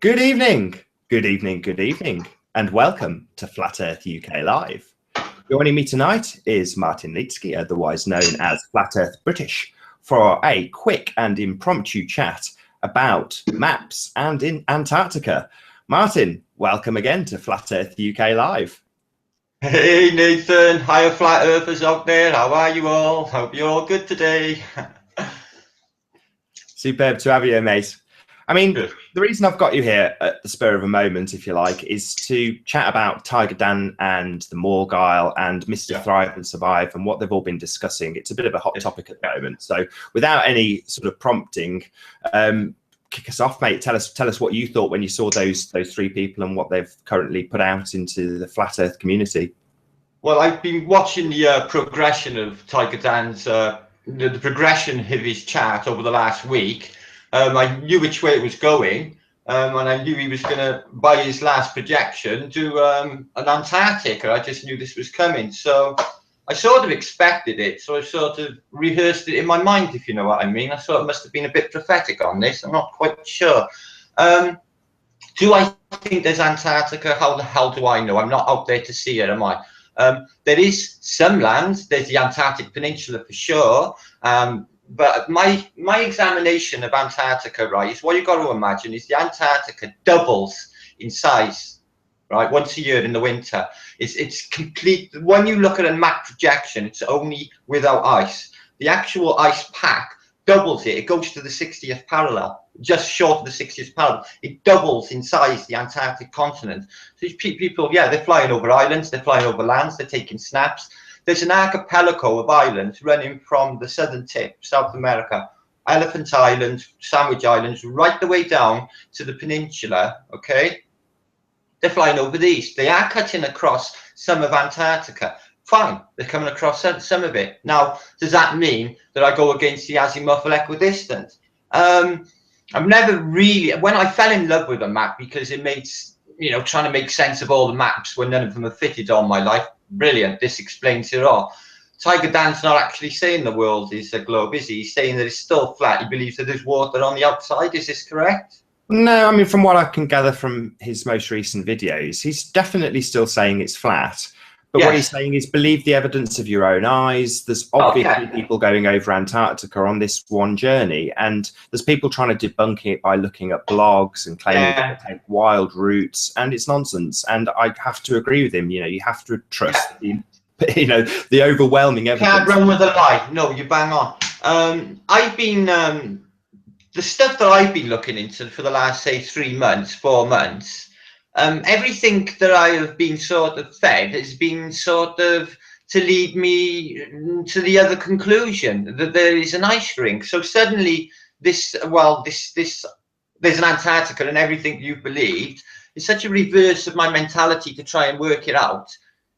Good evening, good evening, good evening, and welcome to Flat Earth UK Live. Joining me tonight is Martin Litsky, otherwise known as Flat Earth British, for a quick and impromptu chat about maps and in Antarctica. Martin, welcome again to Flat Earth UK Live. Hey Nathan, hiya Flat Earthers out there, how are you all? Hope you're all good today. Superb to have you here, mate. I mean, Good. The reason I've got you here at the spur of a moment, if you like, is to chat about Tiger Dan and the Morgile and Mr. Thrive and Survive and what they've all been discussing. It's a bit of a hot topic at the moment. So without any sort of prompting, kick us off, mate. Tell us what you thought when you saw those three people and what they've currently put out into the Flat Earth community. Well, I've been watching the progression of Tiger Dan's, the progression of his chart over the last week. I knew which way it was going, and I knew he was going to, by his last projection, do an Antarctica. I just knew this was coming. So I sort of expected it. So I sort of rehearsed it in my mind, if you know what I mean. I sort of must have been a bit prophetic on this. I'm not quite sure. Do I think there's Antarctica? How the hell do I know? I'm not out there to see it, am I? There is some land. There's the Antarctic Peninsula for sure. But my examination of Antarctica, right, is what you've got to imagine is the Antarctica doubles in size, right, once a year in the winter. It's complete. When you look at a map projection, it's only without ice. The actual ice pack doubles it. It goes to the 60th parallel, just short of the 60th parallel. It doubles in size, the Antarctic continent. So these people, yeah, they're flying over islands, they're flying over lands, they're taking snaps. There's an archipelago of islands running from the southern tip, South America, Elephant Island, Sandwich Islands, right the way down to the peninsula, okay? They're flying over these. They are cutting across some of Antarctica. Fine, they're coming across some of it. Now, does that mean that I go against the azimuthal equidistant? I've never really, when I fell in love with a map because it makes, you know, trying to make sense of all the maps when none of them have fitted on my life. Brilliant, this explains it all. Tiger Dan's not actually saying the world is a globe, is he? He's saying that it's still flat. He believes that there's water on the outside. Is this correct? No, I mean, from what I can gather from his most recent videos, he's definitely still saying it's flat. But yes, what he's saying is believe the evidence of your own eyes. There's obviously people going over Antarctica on this one journey, and there's people trying to debunk it by looking at blogs and claiming that they take wild routes, and it's nonsense. And I have to agree with him. You know, you have to trust the, you know, the overwhelming evidence. Can't run with a lie. No, you bang on. I've been the stuff that I've been looking into for the last, say, 3 months, 4 months. Everything that I have been sort of fed has been sort of to lead me to the other conclusion that there is an ice rink. So suddenly this, well, there's an Antarctica and everything you've believed is such a reverse of my mentality to try and work it out.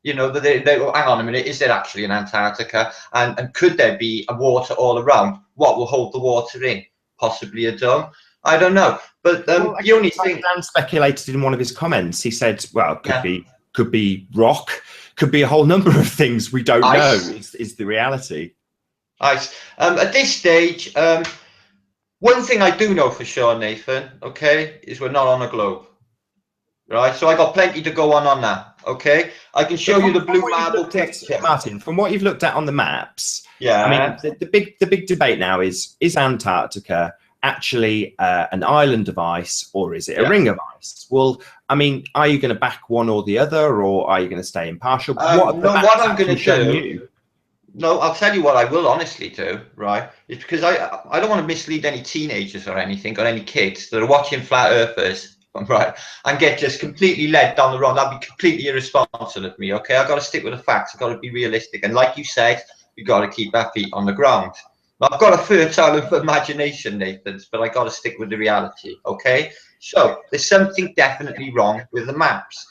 You know, that they hang on a minute, is there actually an Antarctica? And could there be a water all around? What will hold the water in? Possibly a dome. I don't know, but the only thing Dan speculated in one of his comments, he said, "Well, could be rock, could be a whole number of things. We don't know. Is the reality." Ice. At this stage, one thing I do know for sure, Nathan, okay, is we're not on a globe, right? So I got plenty to go on that. Okay, I can show you the blue marble picture, Martin. From what you've looked at on the maps, yeah. I mean, the big debate now is Antarctica actually an island of ice, or is it a ring of ice? Well, I mean, are you going to back one or the other, or are you going to stay impartial? What I'm going to do, no, I'll tell you what I will honestly do, right? It's because I don't want to mislead any teenagers or anything, or any kids that are watching Flat Earthers, right, and get just completely led down the wrong. That'd be completely irresponsible of me, okay? I've got to stick with the facts. I've got to be realistic, and like you said, we've got to keep our feet on the ground. I've got a fertile imagination, Nathan, but I got to stick with the reality, okay? So there's something definitely wrong with the maps.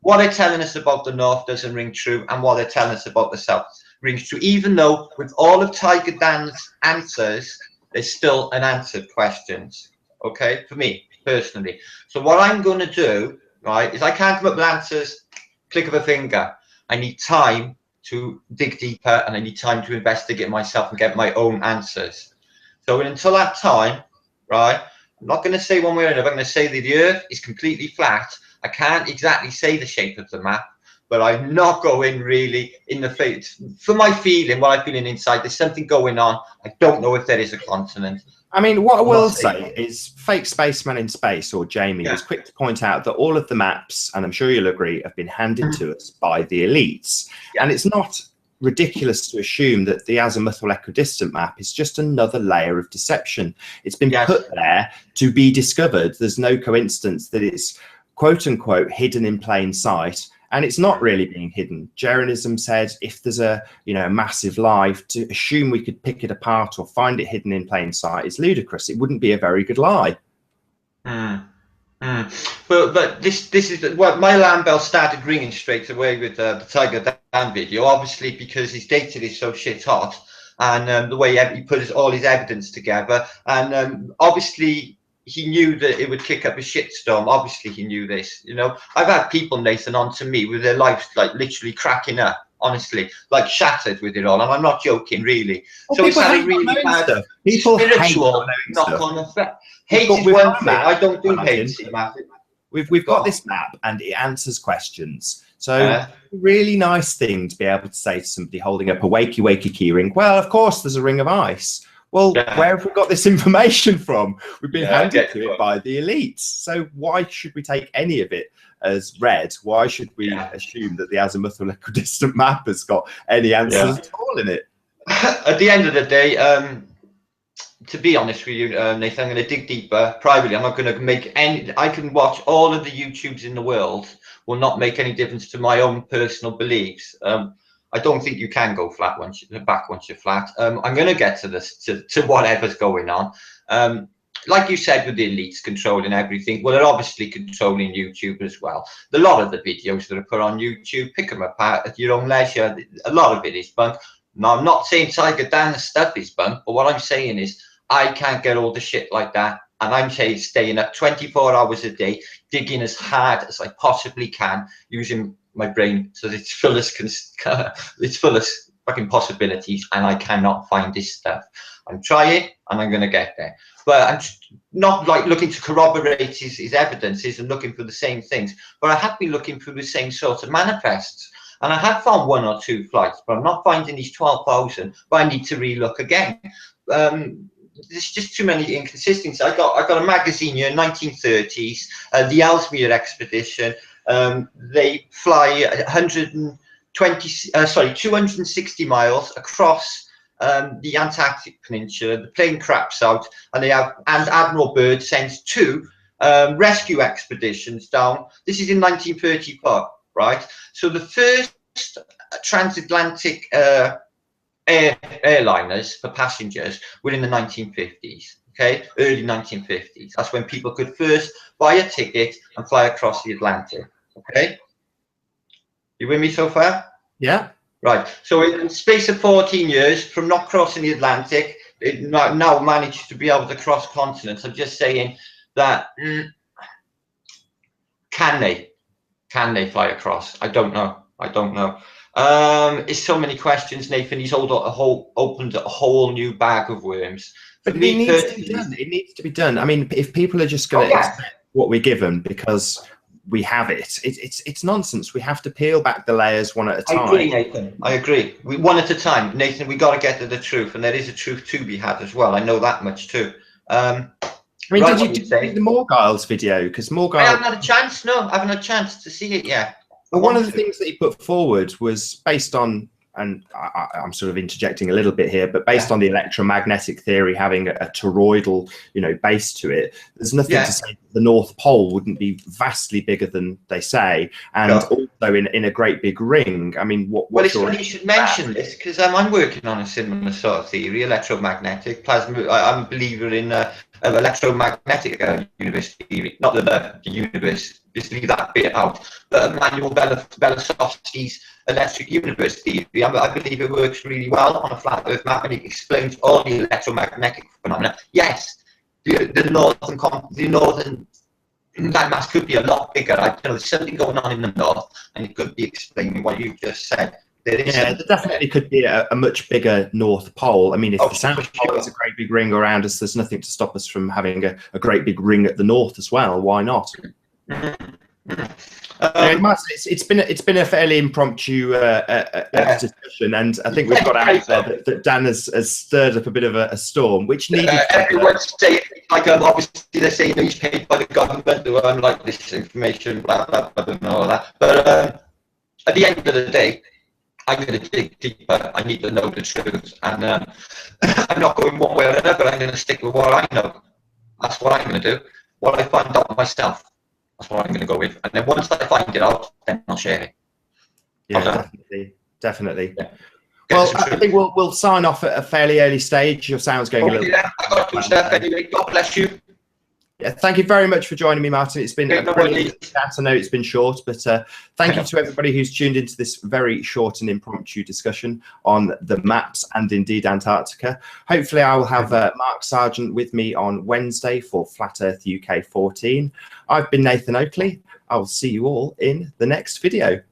What they're telling us about the north doesn't ring true, and what they're telling us about the south rings true, even though with all of Tiger Dan's answers, there's still unanswered questions, okay, for me, personally. So what I'm going to do, right, is I can't come up with answers, click of a finger. I need time to dig deeper, and I need time to investigate myself and get my own answers. So until that time, right, I'm not going to say one way or another. I'm going to say that the Earth is completely flat. I can't exactly say the shape of the map, but I'm not going really in the face. For my feeling, what I'm feeling inside, there's something going on. I don't know if there is a continent. I mean, what I will say is Fake Spaceman in Space, or Jamie, was quick to point out that all of the maps, and I'm sure you'll agree, have been handed to us by the elites. And it's not ridiculous to assume that the azimuthal equidistant map is just another layer of deception. It's been put there to be discovered. There's no coincidence that it's quote unquote hidden in plain sight, and it's not really being hidden. Jeranism said if there's a massive lie, to assume we could pick it apart or find it hidden in plain sight is ludicrous. It wouldn't be a very good lie. But this is what my alarm bell started ringing straight away with the Tiger Dan video, obviously because his data is so shit hot, and the way he put all his evidence together, and obviously he knew that it would kick up a shitstorm. Obviously he knew this. I've had people, Nathan, on to me with their lives like literally cracking up, honestly, like shattered with it all, and I'm not joking, really. Well, so it's had a really bad spiritual knock-on effect. Hate is one thing. I don't do hate. We've got this map and it answers questions. So really nice thing to be able to say to somebody holding up a wakey keyring, well, of course there's a ring of ice. Well, where have we got this information from? We've been handed to it by the elites. So why should we take any of it as read? Why should we assume that the azimuthal equidistant map has got any answers at all in it? At the end of the day, to be honest with you, Nathan, I'm going to dig deeper privately. I'm not going to make any. I can watch all of the YouTubes in the world. Will not make any difference to my own personal beliefs. I don't think you can go flat once you're flat. I'm going to get to this, to whatever's going on. Like you said, with the elites controlling everything, well, they're obviously controlling YouTube as well. A lot of the videos that are put on YouTube, pick them apart at your own leisure. A lot of it is bunk. Now, I'm not saying Tiger Dan's stuff is bunk, but what I'm saying is I can't get all the shit like that. And I'm saying staying up 24 hours a day, digging as hard as I possibly can, using my brain so that it's full of fucking possibilities, and I cannot find this stuff. I'm trying and I'm going to get there, but I'm not like looking to corroborate his evidences and looking for the same things, but I have been looking for the same sort of manifests, and I have found one or two flights, but I'm not finding these 12,000, but I need to relook again. There's just too many inconsistencies. I got a magazine here, 1930s, the Ellesmere expedition. They fly 260 miles across the Antarctic Peninsula. The plane craps out, and Admiral Byrd sends two rescue expeditions down. This is in 1934, right? So the first transatlantic airliners for passengers were in the 1950s. Okay, early 1950s. That's when people could first buy a ticket and fly across the Atlantic. Okay, you with me so far? Yeah. Right. So in the space of 14 years, from not crossing the Atlantic, it now managed to be able to cross continents. I'm just saying that can they fly across? I don't know. It's so many questions, Nathan. He's opened a whole new bag of worms. But it needs to be done. It needs to be done. I mean, if people are just going to accept what we're given because we have it, it's nonsense. We have to peel back the layers one at a time. I agree, Nathan. I agree. One at a time, Nathan. We got to get to the truth, and there is a truth to be had as well. I know that much too. I mean, did you see the Morgiles video? Because Morgiles, I haven't had a chance. No, I haven't had a chance to see it yet. Well, one of the things that he put forward was based on, and I'm sort of interjecting a little bit here, but based on the electromagnetic theory having a toroidal, base to it. There's nothing to say that the North Pole wouldn't be vastly bigger than they say, and also in a great big ring. I mean, well, it's funny you should mention this, because I'm working on a similar sort of theory, electromagnetic plasma. I'm a believer in electromagnetic universe theory. Not that the universe, just leave that bit out. But Emmanuel Belossovsky's electric universe theory, I believe it works really well on a flat Earth map, and it explains all the electromagnetic phenomena. Yes, the northern landmass could be a lot bigger. I don't know, there's something going on in the north, and it could be explaining what you just said. there isn't. Yeah, there definitely could be a much bigger North Pole. I mean, if the South Pole is a great big ring around us, there's nothing to stop us from having a great big ring at the north as well. Why not? Martin, it's been a fairly impromptu discussion, and I think we've got out there that Dan has stirred up a bit of a storm, which needed. Everyone's saying, like, obviously they're saying he's paid by the government to unlike this information, blah blah blah, and all that. But at the end of the day, I'm going to dig deeper. I need to know the truth, and I'm not going one way or another. I'm going to stick with what I know. That's what I'm going to do. What I find out myself. That's what I'm going to go with. And then once I find it out, then I'll share it. Yeah, definitely. Yeah. Well, I think we'll sign off at a fairly early stage. Your sound's going a little. Yeah, I got to do stuff anyway. God bless you. Yeah, thank you very much for joining me, Martin. It's been a brilliant chat. I know it's been short, but thank you to everybody who's tuned into this very short and impromptu discussion on the maps and indeed Antarctica. Hopefully I will have Mark Sargent with me on Wednesday for Flat Earth UK 14. I've been Nathan Oakley. I will see you all in the next video.